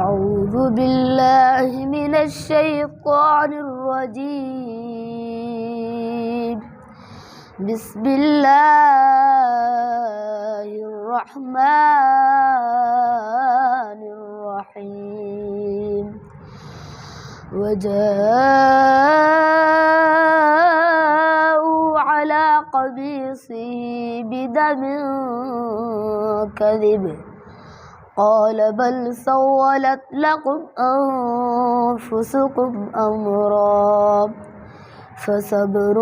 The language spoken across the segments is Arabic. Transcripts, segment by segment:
أعوذ بالله من الشيطان الرجيم. بسم الله الرحمن الرحيم. وجاءوا على قميصه بدم كذب قال بل سولت لكم أنفسكم أمرا فصبر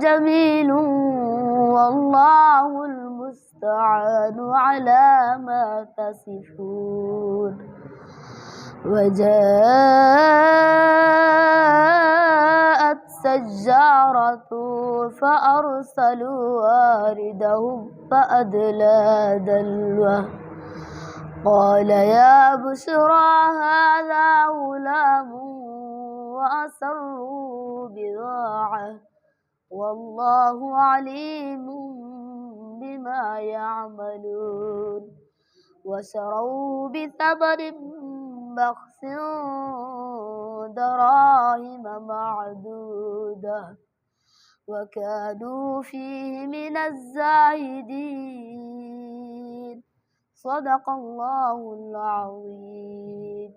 جميل والله المستعان على ما تصفون. وجاءت سجارة فأرسلوا واردهم فأدلى دلوه قال يا بشرى هذا غلام وأسروا بضاعة والله عليم بما يعملون. وشروه بثمن بخس دراهم معدودة وكانوا فيه من الزاهدين. صدق الله العظيم.